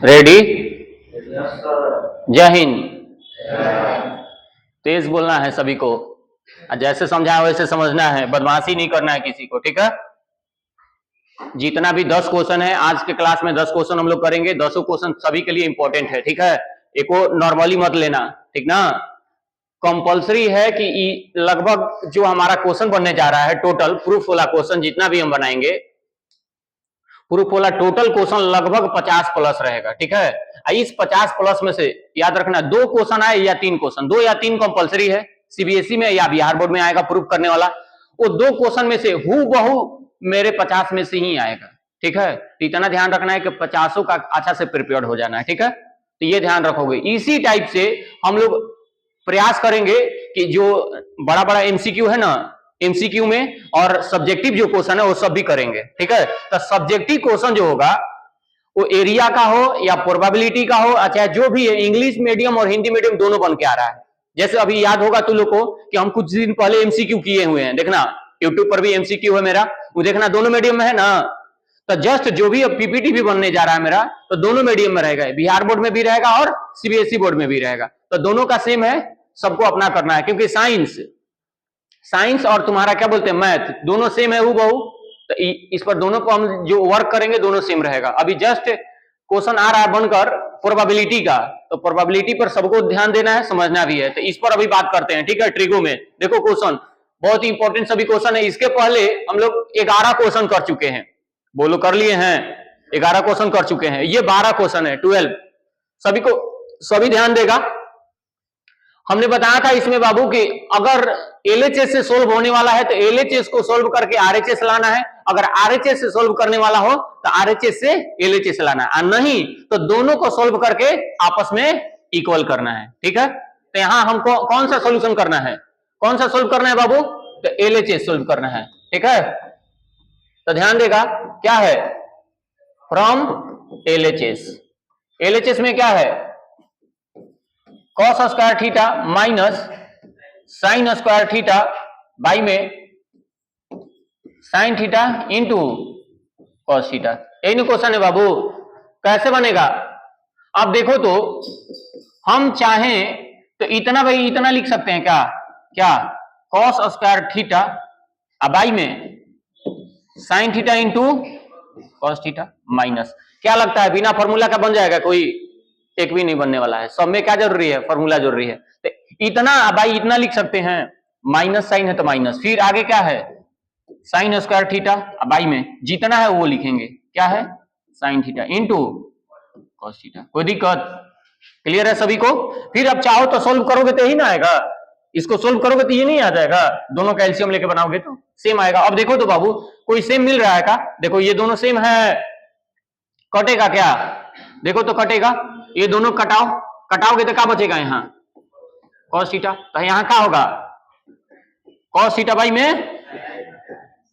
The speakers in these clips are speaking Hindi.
रेडी? जय हिंद। तेज बोलना है सभी को, जैसे समझाया वैसे समझना है, बदमाशी नहीं करना है किसी को, ठीक है? जितना भी 10 क्वेश्चन है आज के क्लास में, 10 क्वेश्चन हम लोग करेंगे, 10 क्वेश्चन सभी के लिए इंपॉर्टेंट है, ठीक है? एक को नॉर्मली मत लेना, ठीक ना? कंपलसरी है कि लगभग जो हमारा क्वेश्चन बनने जा रहा है, टोटल प्रूफ वाला क्वेश्चन जितना भी हम बनाएंगे, प्रूफ वाला टोटल क्वेश्चन लगभग 50 प्लस रहेगा, ठीक है? इस 50 प्लस में से याद रखना 2 क्वेश्चन आए या 3 क्वेश्चन, 2 या 3 कंपलसरी है, सीबीएसई में या बिहार बोर्ड में आएगा प्रूफ करने वाला, वो 2 क्वेश्चन में से हूबहू मेरे 50 में से ही आएगा, ठीक है? तो इतना ध्यान रखना है कि 50 का अच्छा से प्रिपेयर हो जाना है, ठीक है? तो ये ध्यान रखोगे। इसी टाइप से हम लोग प्रयास करेंगे कि जो बड़ा बड़ा एमसीक्यू है ना, एमसीक्यू में और सब्जेक्टिव जो क्वेश्चन है वो सब भी करेंगे, ठीक है? तो सब्जेक्टिव क्वेश्चन जो होगा वो एरिया का हो या प्रोबेबिलिटी का हो, अच्छा जो भी है, इंग्लिश मीडियम और हिंदी मीडियम दोनों बन के आ रहा है। जैसे अभी याद होगा तुम लोग को कि हम कुछ दिन पहले एमसीक्यू किए हुए हैं, देखना यूट्यूब पर भी एमसीक्यू है मेरा, वो देखना दोनों मीडियम में है ना। तो जस्ट जो भी अब पीपीटी भी बनने जा रहा है मेरा, तो दोनों मीडियम में रहेगा, बिहार बोर्ड में भी रहेगा और सीबीएसई बोर्ड में भी रहेगा, तो दोनों का सेम है, सबको अपना करना है, क्योंकि साइंस और तुम्हारा क्या बोलते हैं मैथ, दोनों सेम है हूबहू, तो इस पर दोनों को हम जो वर्क करेंगे दोनों सेम रहेगा। अभी जस्ट क्वेश्चन आ रहा है बनकर प्रोबेबिलिटी का, तो प्रोबेबिलिटी पर सबको ध्यान देना है, समझना भी है, तो इस पर अभी बात करते हैं, ठीक है? ट्रिगो में देखो क्वेश्चन बहुत ही इंपॉर्टेंट सभी क्वेश्चन है। इसके पहले हम लोग 11 क्वेश्चन कर चुके हैं, बोलो कर लिए हैं? 11 क्वेश्चन कर चुके हैं, ये 12 क्वेश्चन है, 12 सभी को, सभी ध्यान देगा। हमने बताया था इसमें बाबू कि अगर एलएचएस से सोल्व होने वाला है तो एलएचएस को सोल्व करके आरएचएस लाना है, अगर आरएचएस से सोल्व करने वाला हो तो आरएचएस से एलएचएस लाना है, और नहीं तो दोनों को सोल्व करके आपस में इक्वल करना है, ठीक है? तो यहां हमको कौन सा सोल्यूशन करना है, कौन सा सोल्व करना है बाबू? तो एलएचएस सोल्व करना है, ठीक है? तो ध्यान देगा क्या है, फ्रॉम एलएचएस, एलएचएस में क्या है, cos square theta minus sine square theta by में sine theta into cos theta, यही क्वेश्चन है बाबू। कैसे बनेगा? अब देखो तो हम चाहें तो इतना भाई इतना लिख सकते हैं क्या, क्या कॉस स्क्वायर थीटा बाई में sine theta into cos theta minus, क्या लगता है बिना फॉर्मूला का बन जाएगा? कोई एक भी नहीं बनने वाला है, सब में क्या जरूरी है, फॉर्मूला जरूरी है। तो इतना भाई इतना लिख सकते हैं, माइनस साइन है तो माइनस, फिर आगे क्या है साइन स्क्वायर थीटा बाई में जितना है वो लिखेंगे, क्या है sign theta into cos theta. कोई दिक्कत? क्लियर है सभी को? फिर अब चाहो तो सोल्व करोगे तो यही ना आएगा, इसको सोल्व करोगे तो ये नहीं आ जाएगा, दोनों का एलसीएम लेके बनाओगे तो सेम आएगा। अब देखो तो बाबू कोई सेम मिल रहा है क्या? देखो ये दोनों सेम है, कटेगा क्या? देखो तो कटेगा, ये दोनों कटाओ, कटाओगे तो क्या बचेगा यहाँ कॉस थीटा, तो यहाँ क्या होगा कॉस थीटा बाई में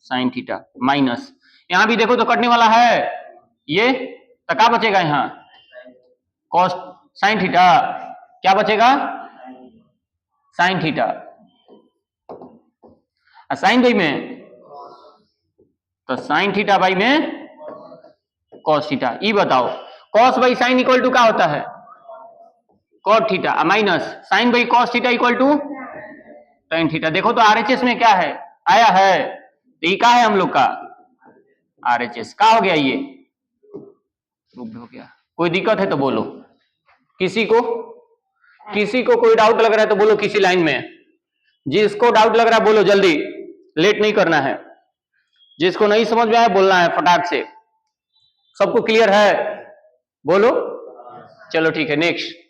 साइन थीटा माइनस, यहां भी देखो तो कटने वाला है ये, तो क्या बचेगा यहाँ कॉस साइन थीटा, क्या बचेगा साइन थीटा, साइन बाई में तो साइन थीटा बाई में कॉस थीटा। ये बताओ cos by sine equal to क्या होता है cot theta minus sine by cos theta equal to sine theta. देखो तो आरएचएस में क्या है आया है, तो ये क्या है हम लोग का आरएचएस, क्या हो गया ये प्रूव्ड हो गया। कोई दिक्कत है तो बोलो, किसी को कोई डाउट लग रहा है तो बोलो किसी लाइन में, जिसको डाउट लग रहा है बोलो जल्दी, लेट नहीं करना है, जिसको नहीं समझ में आया बोलना है फटाक से। सबको क्लियर है? बोलो, चलो ठीक है। नेक्स्ट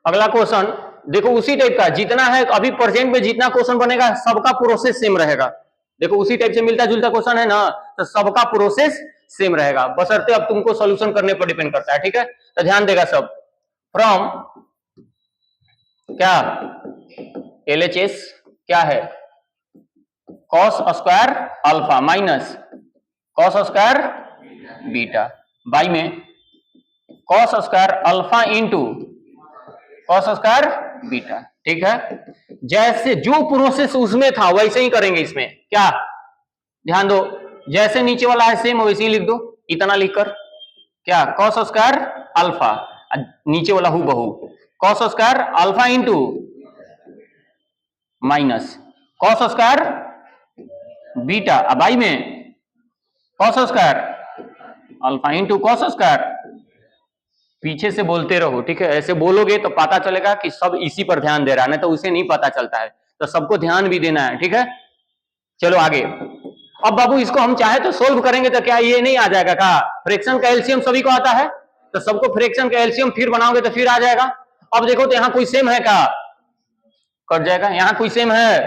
अगला क्वेश्चन देखो उसी टाइप का, जितना है अभी प्रेजेंट में जितना क्वेश्चन बनेगा सबका प्रोसेस सेम रहेगा। देखो उसी टाइप से मिलता जुलता क्वेश्चन है ना, तो सबका प्रोसेस सेम रहेगा, बशर्ते अब तुमको सॉल्यूशन करने पर डिपेंड करता है, ठीक है? तो ध्यान देगा सब, फ्रॉम क्या एलएचएस क्या है cos square alpha minus cos square beta by में cos square alpha into cos square beta, ठीक है? जैसे जो प्रोसेस उसमें था वैसे ही करेंगे इसमें, क्या ध्यान दो, जैसे नीचे वाला है सेम वैसे ही लिख दो, इतना लिखकर क्या कॉस स्क्वायर अल्फा, नीचे वाला हु बहू cos square alpha into minus cos square beta, अब आई में cos square alpha into cos square, पीछे से बोलते रहो, ठीक है। ऐसे बोलोगे तो पता चलेगा कि सब इसी पर ध्यान दे रहा है, नहीं तो उसे नहीं पता चलता है, तो सबको ध्यान भी देना है, ठीक है। चलो आगे। अब बाबू इसको हम चाहे तो सोल्व करेंगे तो क्या ये नहीं आ जाएगा का, फ्रैक्शन का एलसीएम सभी को आता है, तो सबको फ्रैक्शन का एलसीएम फिर बनाओगे तो फिर आ जाएगा। अब देखो तो यहाँ कोई सेम है का, कट जाएगा, यहाँ कोई सेम है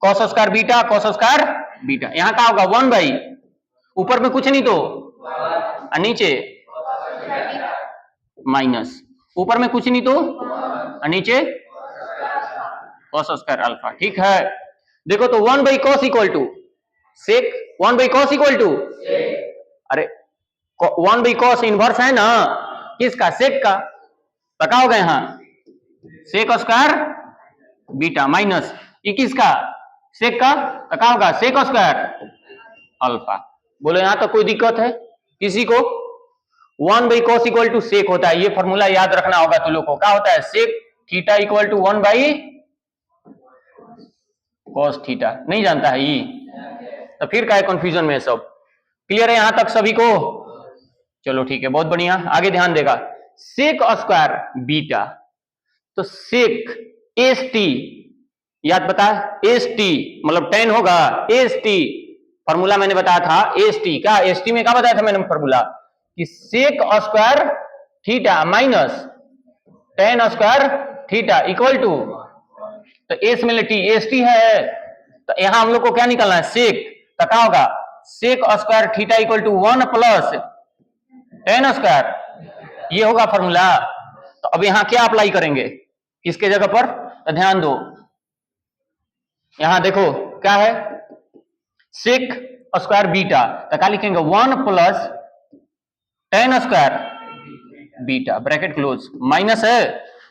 cos square beta cos square beta, यहाँ का होगा 1 बाई ऊपर में कुछ नहीं तो नीचे माइनस ऊपर में कुछ नहीं तो नीचे कॉस स्क्वायर अल्फा, ठीक है। देखो तो 1 by cos equal to sec, 1 by cos equal to, अरे 1 बाई कॉस इनवर्स है ना किसका, सेक का, तो क्या होगा यहाँ सेक स्क्वायर बीटा माइनस ये किसका सेक का, तो क्या होगा सेक स्क्वायर अल्फा। बोलो यहाँ तक कोई दिक्कत है किसी को? 1 बाई कॉस इक्वल टू सेक होता है, ये फॉर्मूला याद रखना होगा तुम लोग को, क्या होता है sec theta equal to 1 by cos theta, नहीं जानता है ये, तो फिर क्या है कंफ्यूजन में सब, क्लियर है यहाँ तक सभी को? चलो ठीक है, बहुत बढ़िया, आगे ध्यान देगा। सेक स्क्वायर बीटा, तो सेक एस टी याद बता, एस टी मतलब 10 होगा, एस टी फॉर्मूला मैंने बताया था, एस टी क्या, एस टी में क्या बताया था मैंने फॉर्मूला कि sec square theta minus 10 square theta equal to, तो एस में टी एस टी है, तो यहां हम लोग को क्या निकालना है सेक, तो क्या होगा sec square theta equal to 1 plus 10 square, ये होगा फॉर्मूला। तो अब यहां क्या अप्लाई करेंगे किसके जगह पर, तो ध्यान दो, यहां देखो क्या है सेक स्क्वायर बीटा, तो क्या लिखेंगे 1 plus 10 square beta bracket close, minus है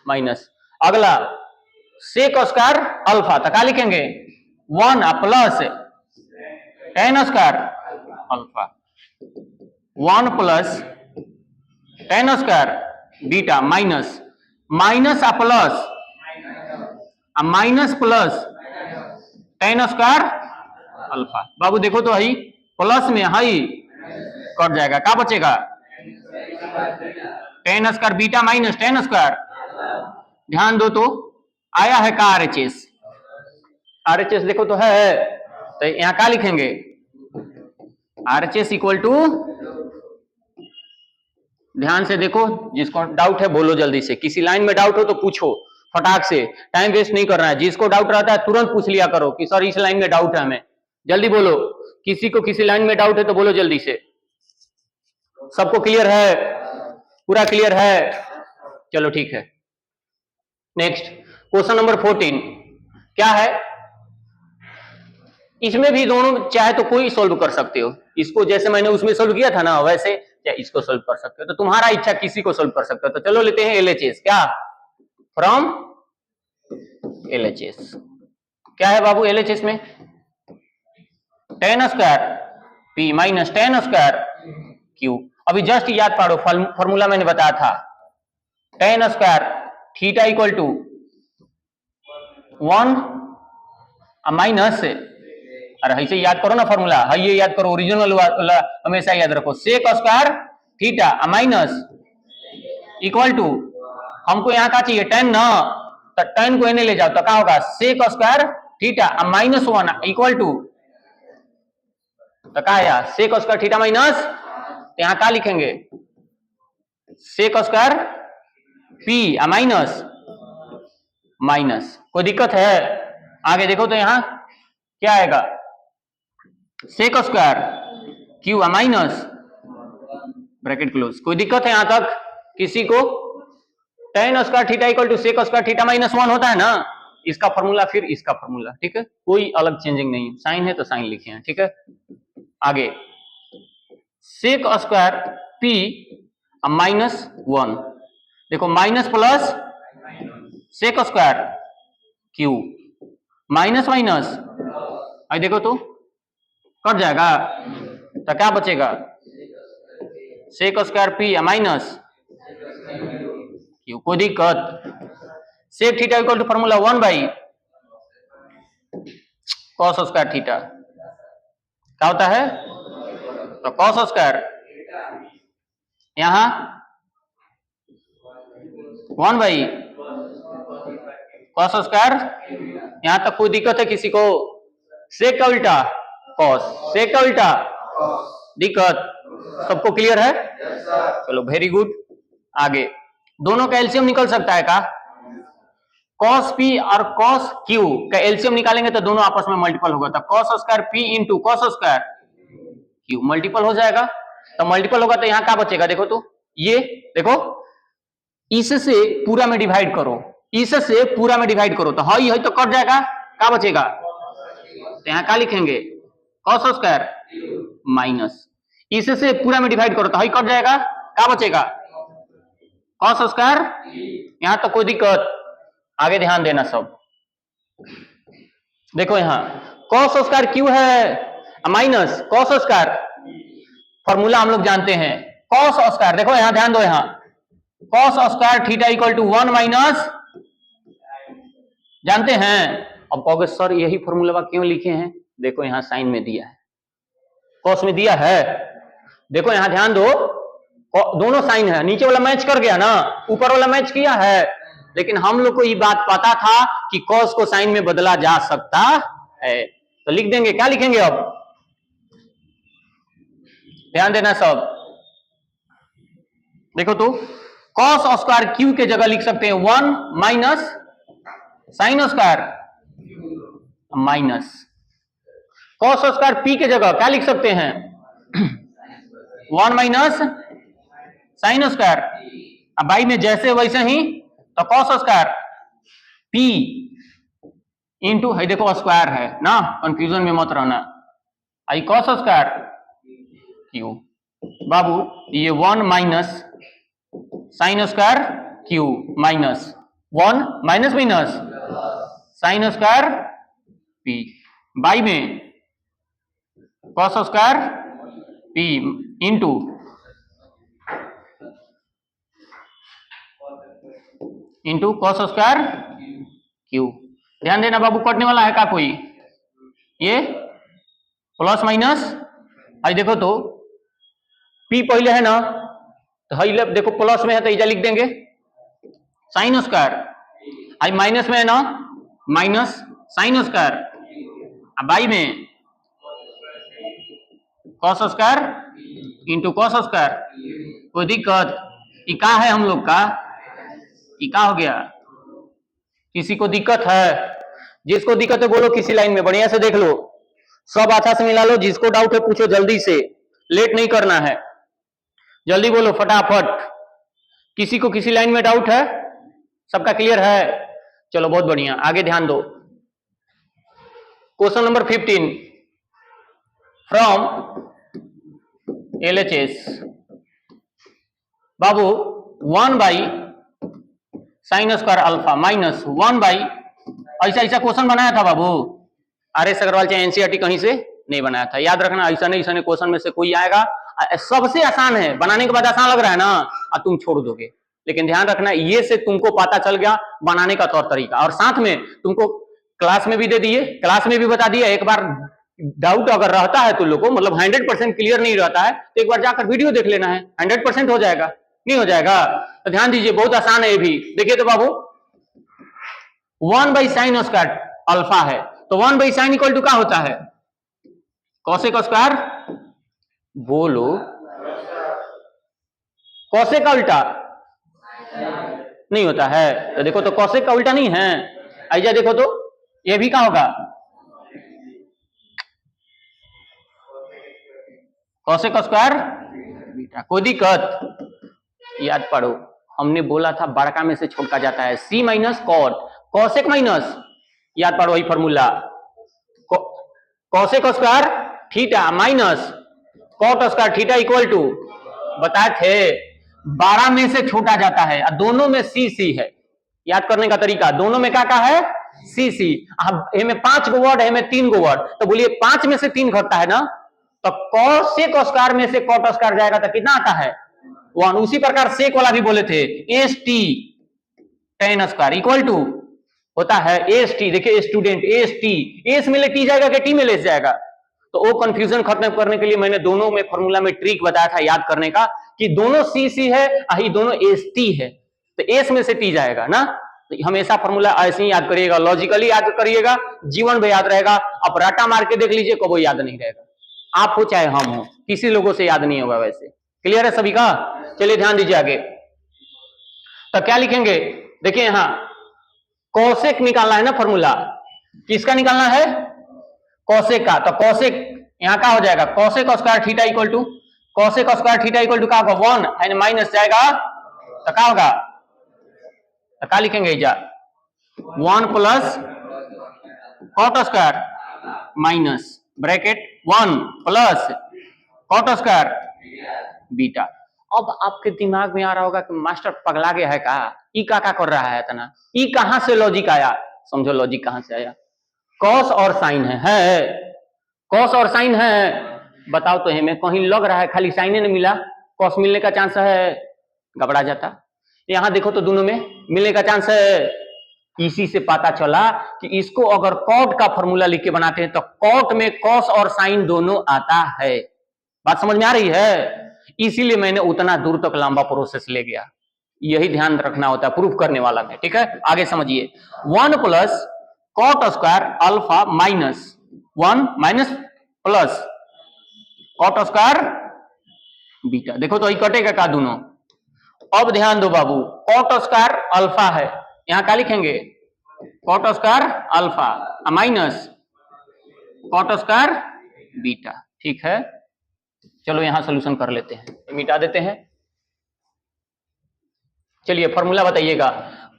माइनस, अगला सेक स्क्वायर अल्फा, तो क्या लिखेंगे 1 plus 10 square alpha, 1 plus 10 square beta minus minus plus minus plus 10 square alpha. बाबू देखो तो हई प्लस में हई कट जाएगा, क्या बचेगा 10 स्क्वायर बीटा माइनस 10 स्क्वायर, ध्यान दो तो आया है का आरएचएस, आरएचएस देखो तो है, तो यहां क्या लिखेंगे आरएचएस इक्वल टू, ध्यान से देखो जिसको डाउट है बोलो जल्दी से, किसी लाइन में डाउट हो तो पूछो फटाक से, टाइम वेस्ट नहीं करना है, जिसको डाउट रहता है तुरंत पूछ लिया करो कि सर इस लाइन में डाउट है हमें, जल्दी बोलो, किसी को किसी लाइन में डाउट है तो बोलो जल्दी से, सबको क्लियर है, पूरा क्लियर है? चलो ठीक है, नेक्स्ट क्वेश्चन नंबर 14 क्या है, इसमें भी दोनों चाहे तो कोई सोल्व कर सकते हो, इसको जैसे मैंने उसमें सोल्व किया था ना वैसे या इसको सोल्व कर सकते हो, तो तुम्हारा इच्छा किसी को सोल्व कर सकते हो। तो चलो लेते हैं एलएचएस, क्या फ्रॉम एलएचएस, क्या है बाबू एलएचएस में 10 square P minus 10 square Q, अभी जस्ट याद पाड़ो फॉर्मूला मैंने बताया था 10 square theta equal to 1 minus, अरे ऐसे याद करो ना फॉर्मूला, है ये याद करो, ओरिजिनल वाला हमेशा याद रखो, sec square theta minus equal to, हमको यहाँ का चाहिए 10 ना, तो 10 को इन्हें ले जाओ तो क्या होगा sec square theta minus 1 equal to, तो क्या आया सेक स्क्वायर थीटा माइनस, तो यहाँ क्या लिखेंगे sec square P minus minus, कोई दिक्कत है? आगे देखो तो यहाँ क्या आएगा sec square Q minus bracket close, कोई दिक्कत है यहां तक किसी को? 10 square theta equal to sec square theta minus 1 होता है ना, इसका फॉर्मूला फिर इसका फॉर्मूला, ठीक है, कोई अलग चेंजिंग नहीं, साइन है तो साइन लिखे हैं, ठीक है। आगे सेक स्क्वायर पी माइनस 1, देखो minus plus sec square Q minus minus, आई देखो तो कट जाएगा, तो क्या बचेगा, sec square P minus Q. कोई दिक्कत, sec theta equal to formula 1 by cos square theta. क्या होता है, तो कॉस स्क्वायर यहां 1 बाई कॉस स्क्वायर, यहां तक कोई दिक्कत है किसी को, सेक का उल्टा कॉस, सेक का उल्टा दिक्कत, सबको क्लियर है? चलो वेरी गुड। आगे दोनों का एलसीएम निकल सकता है का, कॉस पी और कॉस क्यू का एलसीएम निकालेंगे तो दोनों आपस में मल्टीपल होगा, तो cos square P into cos square Q multiple हो जाएगा। तो मल्टीपल होगा तो यहां क्या बचेगा, देखो तो ये देखो, इससे पूरा में डिवाइड करो, इससे पूरा में डिवाइड करो तो हई हई तो कट जाएगा, क्या बचेगा, तो यहां क्या लिखेंगे, कॉस स्क्वायर माइनस, इससे पूरा में डिवाइड करो तो हई कट जाएगा, क्या बचेगा, कॉस स्क्वायर। यहां तो कोई दिक्कत, आगे ध्यान देना सब। देखो यहां कॉस स्क्वायर क्यू है माइनस कॉस स्क्वायर, फॉर्मूला हम लोग जानते हैं, कॉस स्क्वायर, देखो यहां ध्यान दो, यहां cos square theta equal to 1 minus, जानते हैं। अब कहोगे सर यही फॉर्मूला क्यों लिखे हैं, देखो यहां साइन में दिया है, कॉस में दिया है, देखो यहां ध्यान दो, दोनों साइन है, नीचे वाला मैच कर गया ना, ऊपर वाला मैच किया है, लेकिन हम लोग को ये बात पता था कि कॉस को साइन में बदला जा सकता है, तो लिख देंगे, क्या लिखेंगे अब, ध्यान देना सब। देखो तो कॉस स्क्वायर क्यू के जगह लिख सकते हैं 1 minus sine square minus, cos square P के जगह क्या लिख सकते हैं 1 माइनस साइन स्क्वायर, अब बाई में जैसे वैसे ही, तो कॉस स्क्वायर पी इंटू है, देखो स्क्वायर है ना, कंफ्यूजन में मत रहना, आई कॉस स्क्वायर क्यू। बाबू ये 1 minus sine square Q minus 1 minus minus sine square P, by में cos square P into cos square Q. ध्यान देना बाबू, कटने वाला है का कोई, ये प्लस माइनस, आई देखो तो पी पहले है ना, तो हई देखो प्लस में है तो इजा लिख देंगे साइन स्क्वायर, आई माइनस में है ना, माइनस साइन स्क्वायर, अब बाई में cos square into cos square. कोई दिक्कत, ये क्या है हम लोग का, ये क्या हो गया, किसी को दिक्कत है, जिसको दिक्कत है बोलो किसी लाइन में, बढ़िया से देख लो, सब अच्छा से मिला लो, जिसको डाउट है पूछो जल्दी से, लेट नहीं करना है, जल्दी बोलो फटाफट, किसी को किसी लाइन में डाउट है, सबका क्लियर है, चलो बहुत बढ़िया, आगे ध्यान दो। Question number 15 from LHS, Babu 1 by sign square alpha minus 1 by, ऐसा ऐसा क्वेश्चन बनाया था बाबू, RS अग्रवाल चाहे NCERT कहीं से नहीं बनाया था, याद रखना, ऐसा नहीं क्वेश्चन में से कोई आएगा, सबसे आसान है, बनाने के बाद आसान लग रहा है ना, और तुम छोड़ दोगे, लेकिन ध्यान रखना ये से तुमको पता चल गया बनाने का तौर तरीका, और साथ में तुमको क्लास में भी दे दिए, क्लास में भी बता दिया, एक बार डाउट अगर रहता है तुम लोग को, मतलब 100% क्लियर नहीं रहता है, तो एक बार जाकर वीडियो देख लेना है, 100% हो जाएगा, नहीं हो जाएगा, तो ध्यान दीजिए, बहुत आसान है ये भी। देखिए तो बाबू 1 बाई साइन स्क्वायर अल्फा है, तो 1 बाई साइन इक्वल टू क्या होता है, कॉसेक स्क्वायर, बोलो कॉसेक का उल्टा नहीं होता है, तो देखो तो कॉसेक का उल्टा नहीं है, ऐसा देखो तो ये भी क्या होगा, कॉसेक स्क्वायर बीटा। कोई दिक्कत, याद पढ़ो, हमने बोला था बड़का में से छोटा जाता है, C minus cot, cosec minus, याद पढ़ो वही formula, cosec square theta minus cot square theta equal to, बताए थे 12 में से छोटा जाता है, और दोनों में सी सी है, याद करने का तरीका, दोनों में क्या क्या है, सी सी, अब में 5 गो वर्ड है, में 3 गो वर्ड, तो बोलिए 5 में से 3 घटता है ना, तो कॉस सेक स्क्वायर में से कॉट स्क्वायर जाएगा तो कितना आता है 1। उसी प्रकार सेक वाला भी बोले थे S T tan square equal to होता है एस टी। देखिए स्टूडेंट एस टी, एस में ले टी जाएगा कि टी में ले जाएगा, तो वो कंफ्यूजन खत्म करने के लिए मैंने दोनों में फॉर्मूला में ट्रिक बताया था याद करने का कि दोनों सी सी है ही दोनों एस टी है, तो एस में से टी जाएगा ना। तो हमेशा फॉर्मूला ऐसे ही याद करिएगा, लॉजिकली याद करिएगा, जीवन में याद रहेगा। आप राटा मार के देख लीजिए कभी याद नहीं रहेगा, आप हो चाहे हम हो, किसी लोगों से याद नहीं होगा। वैसे क्लियर है सभी का? चलिए ध्यान दीजिए आगे। तो क्या लिखेंगे, देखिए यहां कौशिक निकालना है ना फॉर्मूला, किसका निकालना है कौशिक का। तो कौशिक यहां का हो जाएगा cosec square theta equal to cosec square theta equal to क्या होगा 1 एंड माइनस जाएगा तो क्या होगा, तो क्या लिखेंगे इजा 1 plus cot square minus bracket 1 plus cot square beta. अब आपके दिमाग में आ रहा होगा कि मास्टर पगला गया है का, ई का कर रहा है इतना, ई कहां से लॉजिक आया। समझो लॉजिक कहां से आया, कॉस और साइन है कॉस और साइन है, बताओ तो हमें कहीं लग रहा है खाली साइन नहीं मिला, कॉस मिलने का चांस है, घबरा जाता। यहां देखो तो दोनों में मिलने का चांस है। इसी से पता चला कि इसको अगर कॉट का फॉर्मूला लिख के बनाते हैं तो कॉट में कॉस और साइन दोनों आता है। बात समझ में आ रही है? इसीलिए मैंने उतना दूर तक लंबा प्रोसेस ले गया, यही ध्यान रखना होता है प्रूफ करने वाला में। ठीक है, आगे समझिए 1 plus cot square alpha minus 1 minus plus cot square beta. देखो तो ये कटेगा का दोनों। अब ध्यान दो बाबू, कॉट स्क्वायर अल्फा है, यहां क्या लिखेंगे cot square alpha minus cot square beta. ठीक है, चलो यहां सोल्यूशन कर लेते हैं, मिटा देते हैं। चलिए फॉर्मूला बताइएगा,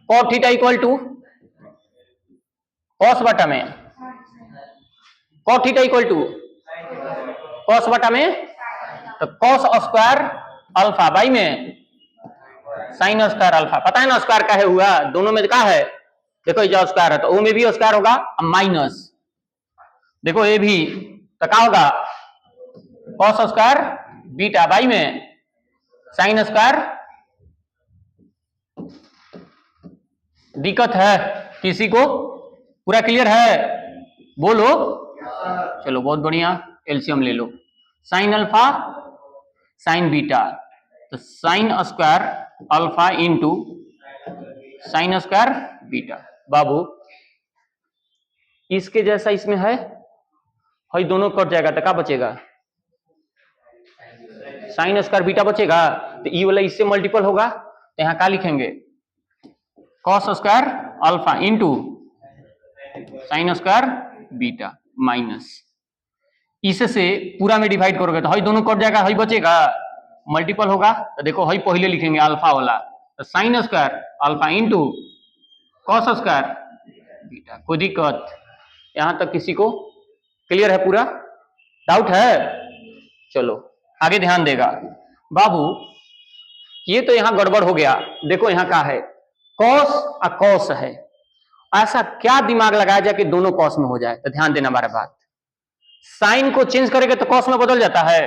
cot theta equal to cos बटा में cot theta equal to cos बटा में तो कॉस स्क्वायर अल्फा बाई में साइन स्क्वायर अल्फा। पता है ना स्क्वायर का है हुआ, दोनों में क्या है, देखो ये स्क्वायर है तो ओ में भी स्क्वायर होगा माइनस, देखो ये भी तो क्या होगा कॉस स्क्वायर बीटा बाई में साइन स्क्वायर। दिक्कत है किसी को? पूरा क्लियर है? बोलो। चलो बहुत बढ़िया, एलसीएम ले लो, साइन अल्फा साइन बीटा, तो sine square alpha into sine square beta. बाबू इसके जैसा इसमें है, हई दोनों कट जाएगा तो क्या बचेगा, साइन स्क्वायर बीटा बचेगा, तो ई वाला इससे मल्टीपल होगा, तो यहां क्या लिखेंगे cos square alpha into sine square beta minus, इससे पूरा में डिवाइड करोगे तो हई दोनों कट जाएगा, हई बचेगा, मल्टीपल होगा, तो देखो हई पहले लिखेंगे अल्फा वाला, तो sine square alpha into cos square beta. कोई दिक्कत यहां तक किसी को? क्लियर है? पूरा डाउट है? चलो आगे ध्यान देगा बाबू, ये तो यहां गड़बड़ हो गया। देखो यहां क्या है, कॉस और कॉस है, ऐसा क्या दिमाग लगाया जाए कि दोनों कॉस में हो जाए। तो ध्यान देना हमारा बात, साइन को चेंज करेंगे तो कॉस में बदल जाता है,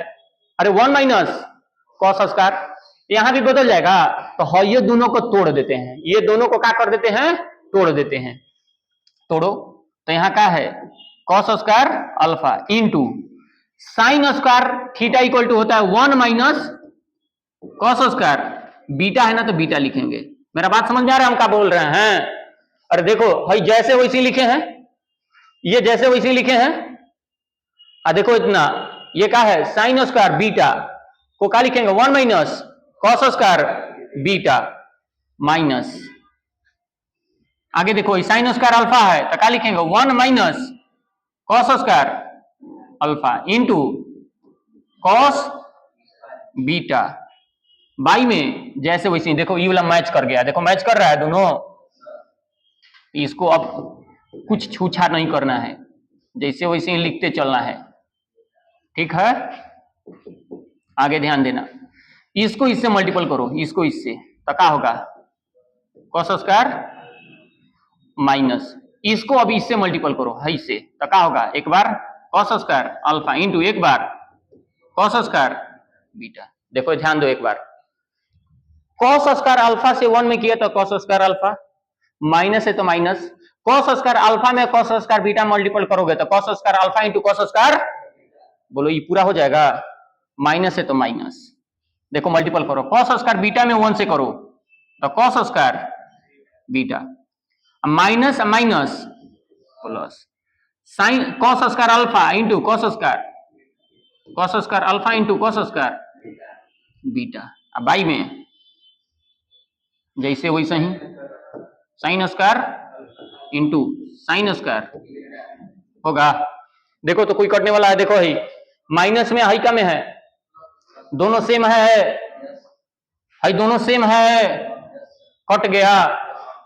अरे 1 माइनस कॉस स्क्वायर, यहां भी बदल जाएगा, तो ये दोनों को तोड़ देते हैं, ये दोनों को क्या कर देते हैं, तोड़ देते हैं। तोड़ो तो यहां क्या है cos square alpha into sine square theta equal to होता है 1 माइनस कॉस स्क्वायर बीटा है ना, तो बीटा लिखेंगे। मेरा बात समझ में आ रहा है हम क्या बोल रहे हैं? अरे देखो भाई जैसे वैसे लिखे हैं, ये जैसे वैसे लिखे हैं, देखो इतना, ये क्या है साइन स्क्वायर बीटा को क्या लिखेंगे 1 minus cos square beta minus, आगे देखो साइन स्क्वायर अल्फा है तो क्या लिखेंगे 1 minus cos square alpha into cos beta by में जैसे वैसे। देखो ये वाला मैच कर गया, देखो मैच कर रहा है दोनों, इसको अब कुछ छूछा नहीं करना है, जैसे वैसे ही लिखते चलना है। ठीक है, आगे ध्यान देना, इसको इससे मल्टीपल करो, इसको इससे, तो क्या होगा कॉस स्क्वायर माइनस, इसको अभी इससे मल्टीपल करो है इससे, तो क्या होगा एक बार कॉस स्क्वायर अल्फा इंटू एक बार कॉस स्क्वायर बीटा। देखो ध्यान दो एक बार, कॉस स्क्वायर अल्फा से 1 में किया तो कॉस स्क्वायर अल्फा, माइनस है तो माइनस, कॉस स्क्वायर अल्फा में कॉस स्क्वायर बीटा मल्टीपल करोगे तो cos square alpha into cos square, बोलो ये पूरा हो जाएगा, माइनस है तो माइनस, देखो मल्टीपल करो, कॉस स्क्वायर बीटा में 1 से करो तो cos square beta, minus minus plus, sine cos square alpha into cos square alpha into cos square beta, अब बाई में जैसे वैसे ही sine square into sine square होगा। देखो तो कोई कटने वाला है, देखो ही माइनस में हाई का में है, दोनों सेम है, हाई दोनों सेम है, कट गया,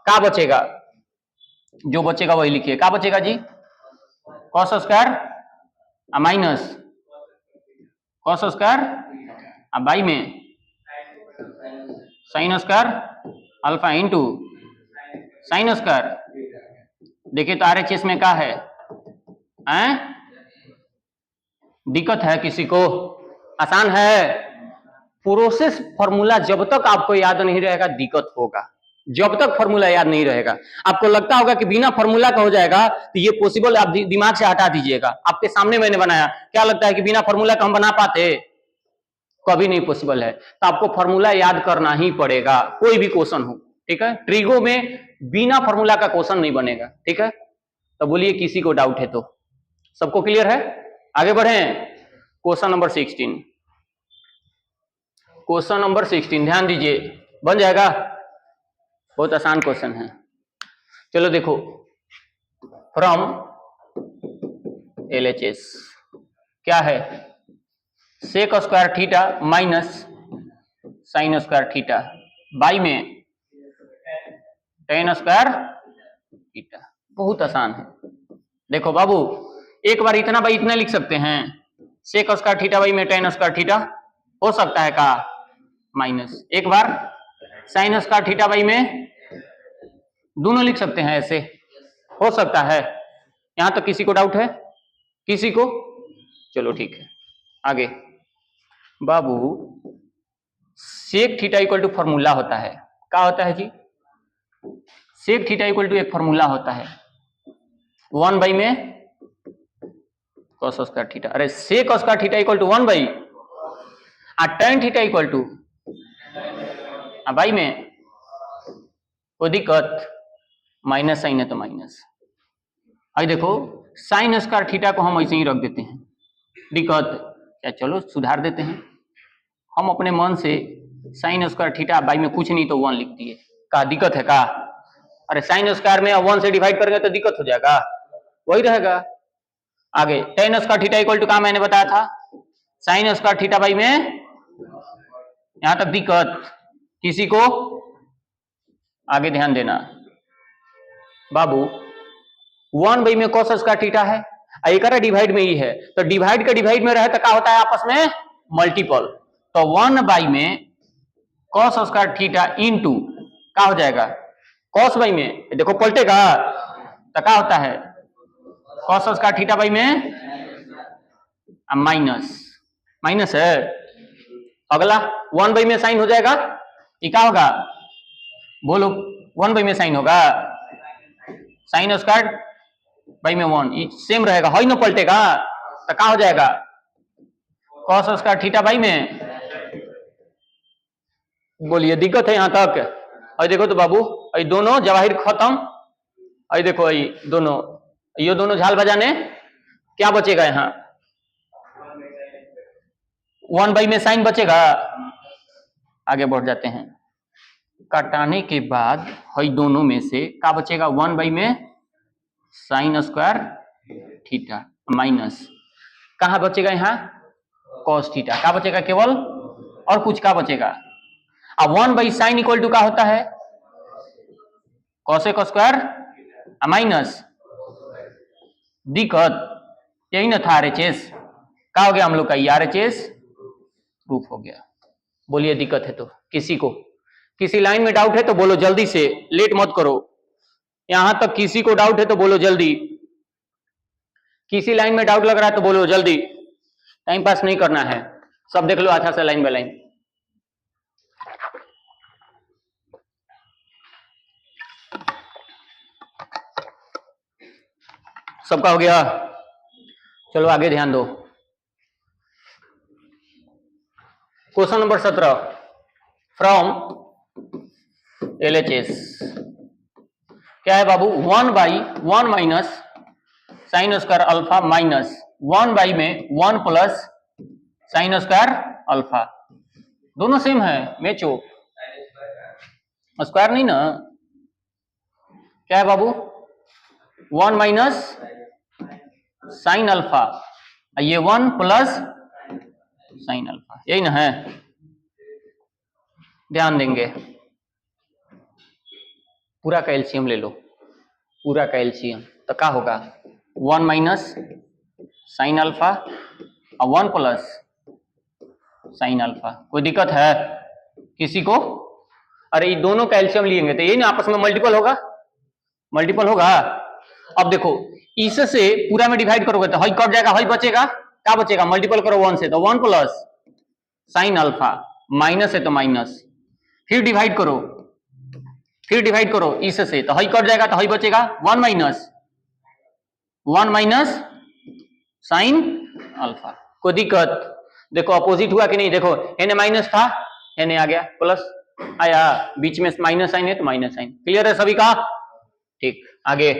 क्या बचेगा, जो बचेगा वही लिखिए, क्या बचेगा जी, cos square minus cos square by में sine square alpha into sine square. देखिए तो आरएचएस में क्या है, दिक्कत है किसी को, आसान है, प्रोसेस फॉर्मूला जब तक आपको याद नहीं रहेगा दिक्कत होगा, जब तक फॉर्मूला याद नहीं रहेगा। आपको लगता होगा कि बिना फॉर्मूला का हो जाएगा तो ये पॉसिबल, आप दिमाग से हटा दीजिएगा, आपके सामने मैंने बनाया, क्या लगता है कि बिना फॉर्मूला का हम बना पाते, कभी नहीं पॉसिबल है, तो आपको फॉर्मूला याद करना ही पड़ेगा, कोई भी क्वेश्चन हो, ठीक है। ट्रिगो में बिना फॉर्मूला का क्वेश्चन नहीं बनेगा, ठीक है। तो बोलिए किसी को डाउट है तो, सबको क्लियर है, आगे बढ़े। क्वेश्चन नंबर 16, क्वेश्चन नंबर 16 ध्यान दीजिए, बन जाएगा, बहुत आसान क्वेश्चन है। चलो देखो, फ्रॉम LHS क्या है, sec square theta minus sine square theta by में टेन स्क्वायर थीटा, बहुत आसान है। देखो बाबू एक बार इतना बाई इतना लिख सकते हैं, सेक स्क्वायर थीटा बाई में टेन स्क्वायर थीटा हो सकता है का माइनस, एक बार साइन स्क्वायर थीटा बाई में दोनों लिख सकते हैं, ऐसे हो सकता है। यहां तक किसी को डाउट है, किसी को, चलो ठीक है आगे। बाबू sec theta equal to formula होता है, क्या होता है जी, सेक थीटा इक्वल टू एक फॉर्मूला होता है 1 बाई में कॉस स्क्वायर थीटा, अरे sec square theta equal to 1 by tan theta equal to by में, कोई दिक्कत, माइनस साइन है तो माइनस। अब देखो साइन स्क्वायर थीटा को हम ऐसे ही रख देते हैं, दिक्कत क्या, चलो सुधार देते हैं, हम अपने मन से साइन स्क्वायर थीटा बाई में कुछ नहीं तो 1 लिख दिए, का दिक्कत है का, अरे साइन स्क्वायर में 1 से डिवाइड करेंगे तो दिक्कत हो जाएगा, वही रहेगा। आगे tan square theta equal to का मैंने बताया था साइन स्क्वायर थीटा बाई में, यहां तक दिक्कत किसी को, आगे ध्यान देना बाबू 1 बाई में कॉस स्क्वायर थीटा है, एक डिवाइड में ही है, तो डिवाइड का डिवाइड में रहे तो क्या होता है आपस में मल्टीपल, तो 1 बाई में कॉस स्क्वायर थीटा इंटू क्या हो जाएगा कॉस बाई में, देखो पलटेगा तो क्या होता है कॉस स्क्वायर थीटा बाई में माइनस, माइनस है, अगला 1 बाई में साइन हो जाएगा, ये क्या होगा बोलो, 1 बाई में साइन होगा, साइन स्क्वायर बाई में 1 सेम रहेगा, है ना, पलटेगा तो क्या हो जाएगा कॉस स्क्वायर थीटा बाई में, बोलिए दिक्कत है यहां तक। और देखो तो बाबू ये दोनों जवाहिर खत्म, और देखो ये दोनों झाल बजाने, क्या बचेगा यहाँ 1 बाई में साइन बचेगा, आगे बढ़ जाते हैं, कटाने के बाद हई दोनों में से क्या बचेगा 1 बाई में साइन स्क्वायर थीटा माइनस कहाँ बचेगा यहाँ कॉस थीटा, क्या बचेगा केवल, और कुछ क्या बचेगा, अब 1 बाई साइन इक्वल टू क्या होता है कॉसेक स्क्वायर माइनस, दिक्कत यही ना था आरएचएस, क्या हो गया हम लोग का आरएचएस प्रूफ हो गया। बोलिए दिक्कत है तो, किसी को, किसी लाइन में डाउट है तो बोलो जल्दी से, लेट मत करो, यहां तक किसी को डाउट है तो बोलो जल्दी, किसी लाइन में डाउट लग रहा है तो बोलो जल्दी, टाइम पास नहीं करना है। सब देख लो अच्छा से लाइन बाय लाइन। सबका हो गया? चलो आगे ध्यान दो। क्वेश्चन नंबर 17 फ्रॉम LHS क्या है बाबू? 1/1 minus sine square alpha minus 1 में 1 प्लस साइन स्क्वायर अल्फा, दोनों सेम है मैचो, स्क्वायर नहीं ना। क्या है बाबू? 1 माइनस साइन अल्फा, ये 1 प्लस साइन अल्फा, यही ना है। ध्यान देंगे, पूरा का एलसीएम ले लो, पूरा का एलसीएम तो क्या होगा? 1 माइनस साइन अल्फा और 1 प्लस साइन अल्फा। कोई दिक्कत है किसी को? अरे ये दोनों का एलसीएम लिएंगे तो ये ना आपस में मल्टीपल होगा, मल्टीपल होगा। अब देखो इससे पूरा में डिवाइड करोगे तो हई कट जाएगा, हई बचेगा, क्या बचेगा? मल्टीपल करो 1 से तो 1 प्लस साइन अल्फा, माइनस है तो माइनस, फिर डिवाइड करो, फिर डिवाइड करो इससे तो हई कट जाएगा तो हई बचेगा 1 माइनस साइन अल्फा। कोई दिक्कत? देखो अपोजिट हुआ कि नहीं? देखो एन माइनस था, एन आ गया प्लस आया, बीच में माइनस साइन है तो माइनस साइन। क्लियर है सभी का? ठीक, आगे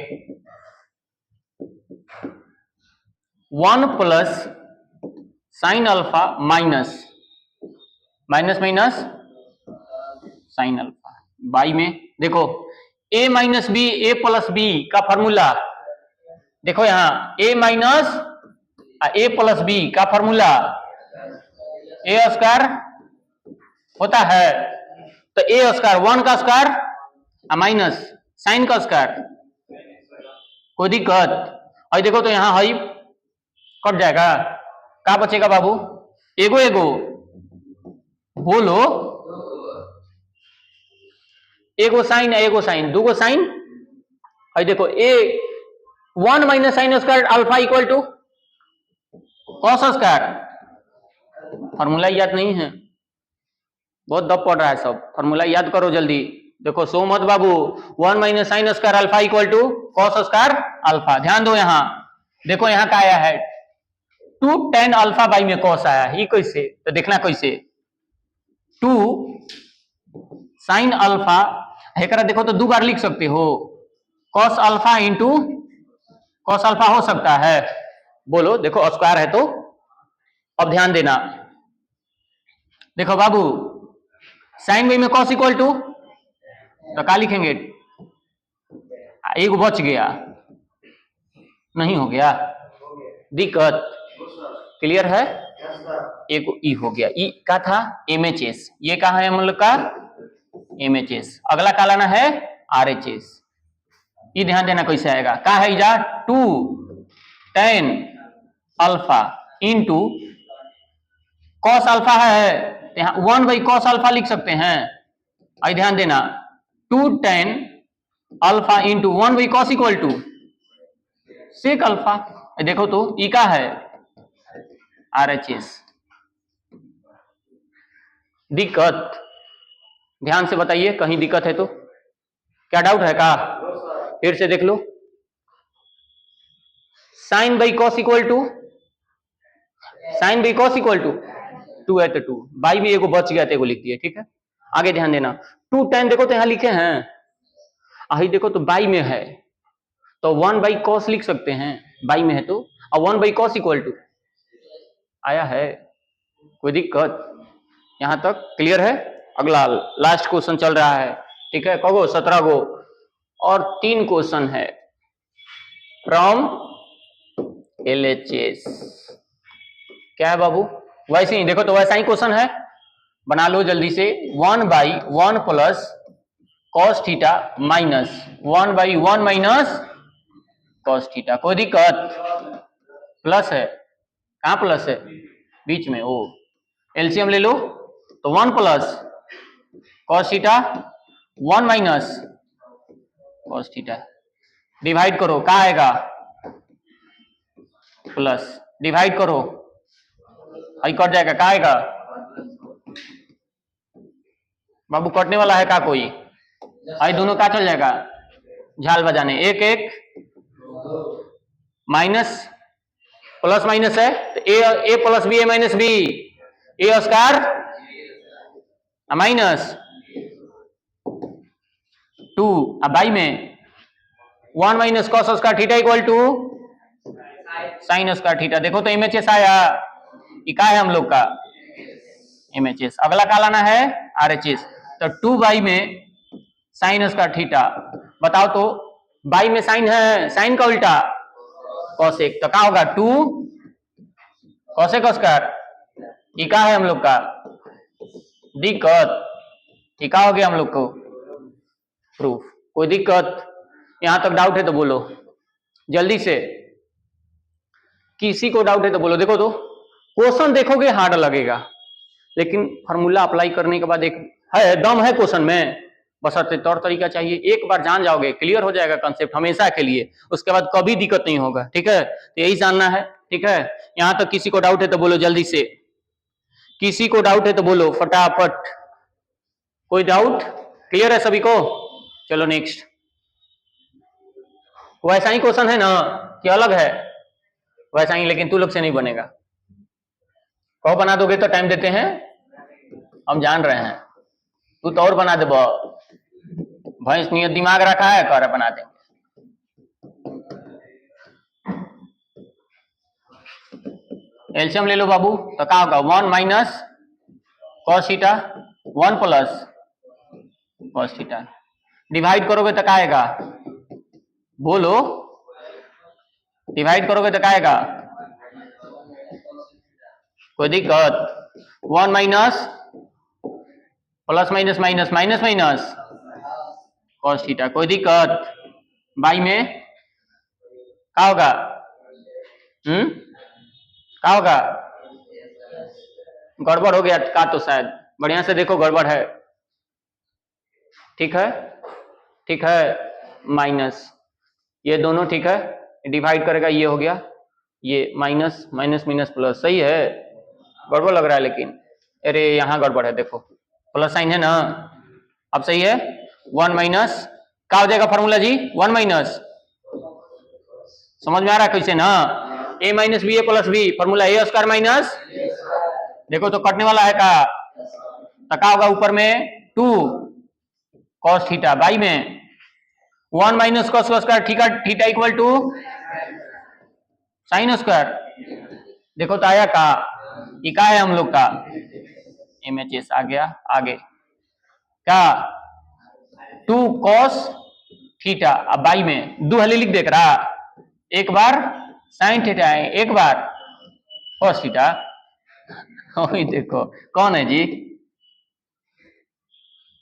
1 plus sine alpha minus minus minus sine alpha by में देखो a minus B A plus B का फॉर्मूला, देखो यहां a minus A plus B का फॉर्मूला ए स्क्वायर होता है, तो ए स्क्वायर 1 का स्क्वायर माइनस साइन का स्क्वायर। कोई दिक्कत? और देखो तो यहां हई कट जाएगा, क्या बचेगा बाबू? एगो एगो बोलो, एगो साइन है, एगो साइन, दूगो साइन। और देखो A 1 minus sine square alpha equal to cos square. Formula याद नहीं है, बहुत दब पड़ रहा है सब, फॉर्मूला याद करो जल्दी। देखो सो मत बाबू, 1 minus sine square alpha equal to cos square alpha. ध्यान दो यहां, देखो यहां क्या आया है 2 tan अल्फा बाई में कॉस आया है, ये कैसे? तो देखना कैसे 2 साइन अल्फा है, देखो तो 2 बार लिख सकते हो, cos alpha into cos alpha हो सकता है, बोलो देखो स्क्वायर है तो। अब ध्यान देना, देखो बाबू साइन बाई में कॉस इक्वल टू, तो क्या लिखेंगे? एक बच गया, नहीं हो गया? दिक्कत? क्लियर है? एक ई हो गया, ई का था MHS, ये कहा है हम लोग का MHS, अगला का लाना है RHS। ये ध्यान देना कैसे आएगा, का है इजा 2 tan alpha into cos alpha है, यहाँ 1 बाई कॉस अल्फा लिख सकते हैं। आई ध्यान देना 2 tan alpha into 1 by cos equal to sec alpha. देखो तो ई का है RHS। दिक्कत? ध्यान से बताइए, कहीं दिक्कत है तो? क्या डाउट है का? फिर से देख लो, sine by cos equal to, sine by cos equal to 2 है तो 2 बाई में एगो बच गया तो एगो लिख दिए, ठीक है। आगे ध्यान देना 2 tan देखो तो यहां लिखे हैं, आही देखो तो बाई में है तो 1 बाई कॉस लिख सकते हैं, बाई में है तो, और 1 बाई कॉस इक्वल टू आया है। कोई दिक्कत? यहां तक क्लियर है? अगला लास्ट क्वेश्चन चल रहा है, ठीक है। कहो 17 गो और 3 क्वेश्चन है फ्रॉम LHS। क्या है बाबू? वैसे ही देखो तो वैसा ही क्वेश्चन है, बना लो जल्दी से। 1/1 plus cos theta minus 1/1 minus cos theta. कोई दिक्कत? प्लस है, कहां प्लस है? बीच में, ओ एलसीएम ले लो तो 1 plus cos theta 1 minus cos theta, divide करो क्या आएगा? प्लस, डिवाइड करो आई कट जाएगा, का आएगा बाबू? कटने वाला है का कोई? आई दोनों का चल जाएगा झाल बजाने, एक एक माइनस प्लस माइनस है तो A plus B A minus B, A square minus 2 अब बाई में 1 minus cos square theta equal to sine square theta. देखो तो एमएचएस आया, ये क्या है हम लोग का एमएचएस। अगला क्या लाना है आरएचएस। तो 2 बाई में साइन स्क्वायर थीटा, बताओ तो बाई में साइन है, साइन का उल्टा कॉसेक, तो क्या होगा 2 कॉसेक स्क्वायर। ये क्या है हम लोग का दिक्कत, ये क्या हो गया हम लोग को प्रूफ। कोई दिक्कत यहां तक डाउट है तो बोलो जल्दी से, किसी को डाउट है तो बोलो। देखो तो क्वेश्चन देखोगे हार्ड लगेगा, लेकिन फार्मूला अप्लाई करने के बाद एक है दम है क्वेश्चन में, बस तौर तरीका चाहिए। एक बार जान जाओगे क्लियर हो जाएगा कंसेप्ट हमेशा के लिए, उसके बाद कभी दिक्कत नहीं होगा। ठीक है, तो यही जानना है। ठीक है, यहां तक किसी को डाउट है तो बोलो जल्दी से, किसी को डाउट है तो बोलो फटाफट। कोई डाउट? क्लियर है सभी को? चलो नेक्स्ट। वैसा ही क्वेश्चन है ना कि अलग है? वैसा ही, लेकिन तू लोग से नहीं बनेगा। कहो बना दोगे तो टाइम देते हैं, हम जान रहे हैं। तू तो और बना दे, भैंस नियत दिमाग रखा है, कर बना देंगे। एलसीएम ले लो बाबू, तो क्या होगा 1 minus cos theta 1 plus cos theta, divide करोगे तो क्या आएगा बोलो, डिवाइड करोगे तो क्या आएगा? कोई दिक्कत? 1 minus plus minus minus minus minus cos theta, कोई दिक्कत? बाई में क्या होगा? क्या होगा? गड़बड़ हो गया का तो शायद, बढ़िया से देखो गड़बड़ है। ठीक है, ठीक है, माइनस ये दोनों ठीक है, डिवाइड करेगा, ये हो गया, ये माइनस माइनस माइनस प्लस, सही है। गड़बड़ लग रहा है लेकिन, अरे यहां गड़बड़ है, देखो प्लस साइन है ना, अब सही है। 1 माइनस क्या हो जाएगा फॉर्मूला जी? 1 माइनस, समझ में आ रहा है कैसे ना? ए minus B A plus B, formula A square minus, देखो तो कटने वाला है का, तो क्या होगा ऊपर में 2 कॉस थीटा, बाई में 1 minus cos square theta, theta equal to sine square. देखो तो आया का, ये क्या है हम लोग का एमएचएस आ गया। आगे क्या 2 कॉस थीटा, अब बाई में दो हले लिख देख रहा, एक बार साइन थीटा है, एक बार कॉस थीटा। देखो कौन है जी?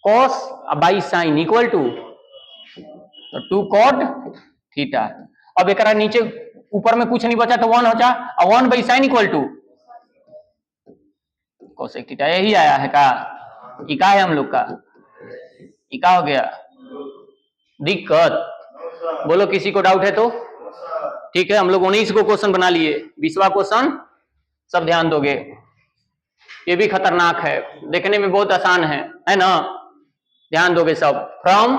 Cos by sine equal to 2 cot theta. अब एक नीचे ऊपर में कुछ नहीं बचा तो 1 हो जा, और 1 by sine equal to cosec theta. यही आया है का, इका है हम लोग का, इका हो गया। दिक्कत बोलो किसी को डाउट है तो? ठीक है, हम लोग 19 को क्वेश्चन बना लिए, 20वां क्वेश्चन सब ध्यान दोगे। ये भी खतरनाक है, देखने में बहुत आसान है ना? ध्यान दोगे सब। फ्रॉम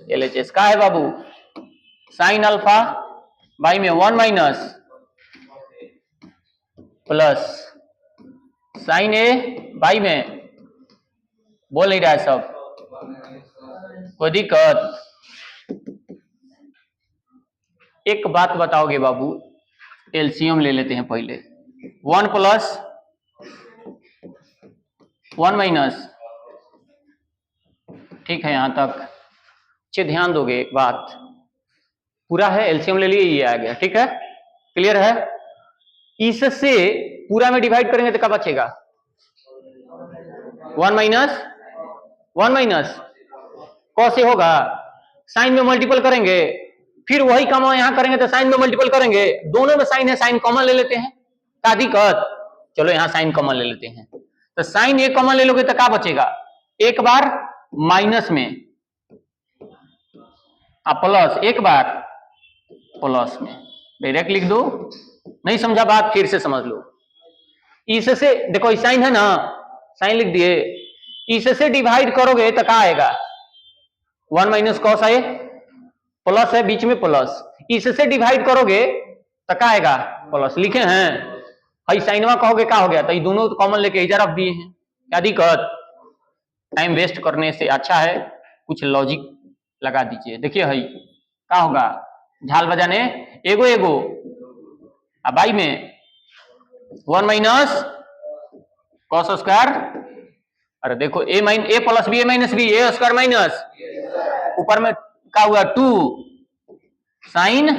एलएचएस का है बाबू, साइन अल्फा बाई में 1 minus plus sign A by में, बोल नहीं रहा है सब, कोई दिक्कत? एक बात बताओगे बाबू, एलसीएम ले लेते हैं पहले। 1 प्लस 1 माइनस, ठीक है, यहां तक अच्छे ध्यान दोगे। एक बात पूरा है, एलसीएम ले लिए, ये आ गया, ठीक है, क्लियर है? इससे पूरा में डिवाइड करेंगे तो क्या बचेगा? 1 माइनस 1 माइनस कॉस से होगा, साइन में मल्टीपल करेंगे, फिर वही काम यहां करेंगे तो साइन में मल्टीपल करेंगे, दोनों में साइन है, साइन कॉमन ले लेते हैं, क्या दिक्कत? चलो यहां साइन कॉमन ले लेते हैं, तो साइन एक कॉमन ले लोगे तो क्या बचेगा? एक बार माइनस में प्लस, एक बार प्लस में, डायरेक्ट लिख दो, नहीं समझा बात फिर से समझ लो। इससे देखो साइन है ना, साइन लिख दिए, इससे डिवाइड करोगे तो क्या आएगा, 1 माइनस कॉस है, प्लस है बीच में प्लस, इससे डिवाइड करोगे तो क्या आएगा प्लस, लिखे हैं भाई साइनवा कहोगे क्या हो गया, तो ये दोनों कॉमन लेके इधर रख दिए हैं, क्या दिक्कत, टाइम वेस्ट करने से अच्छा है कुछ लॉजिक लगा दीजिए। देखिए भाई क्या होगा, झाल बजाने एगो एगो, अब बाई में 1 माइनस कॉस स्क्वायर, अरे देखो ए plus B A minus B, A square minus ऊपर में क्या हुआ 2 साइन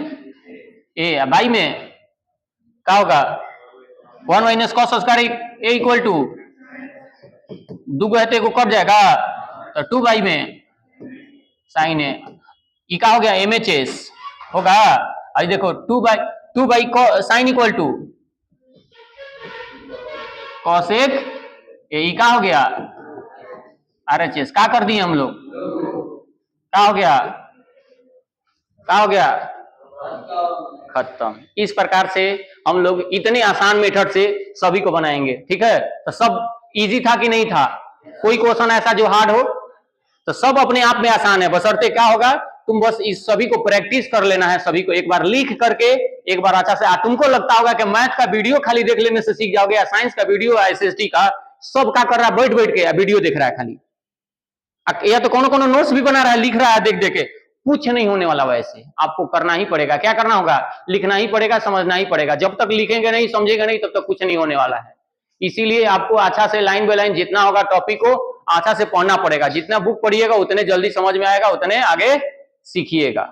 ए, बाई में क्या होगा 1 minus cos square A equal to, दुगो है तो एगो कट जाएगा तो 2 बाई में साइन ए, ये क्या हो गया एम एच एस होगा, आज देखो 2 by sine equal to cosec A, क्या हो गया आर एच एस, क्या कर दिए हम लोग, क्या हो गया, क्या हो गया खत्म। इस प्रकार से हम लोग इतने आसान मेथड से सभी को बनाएंगे, ठीक है। तो सब इजी था कि नहीं था, कोई क्वेश्चन ऐसा जो हार्ड हो, तो सब अपने आप में आसान है, बशर्ते क्या होगा तुम बस इस सभी को प्रैक्टिस कर लेना है, सभी को एक बार लिख करके एक बार अच्छा से, तुमको लगता होगा कि मैथ का वीडियो खाली देख लेने से सीख जाओगे, या साइंस का वीडियो, एसएसटी का, सब क्या कर रहा है बैठ बैठ के वीडियो देख रहा है खाली, या तो कोनो कोनो नोट्स भी बना रहा है, लिख रहा है देख देख के, कुछ नहीं होने वाला। वैसे आपको करना ही पड़ेगा, क्या करना होगा, लिखना ही पड़ेगा, समझना ही पड़ेगा, जब तक लिखेंगे नहीं समझेंगे नहीं तब तक कुछ नहीं होने वाला है। इसीलिए आपको अच्छा से लाइन बाय लाइन जितना होगा टॉपिक को अच्छा से पढ़ना पड़ेगा, जितना बुक पढ़िएगा उतने जल्दी समझ में आएगा, उतने आगे सीखिएगा।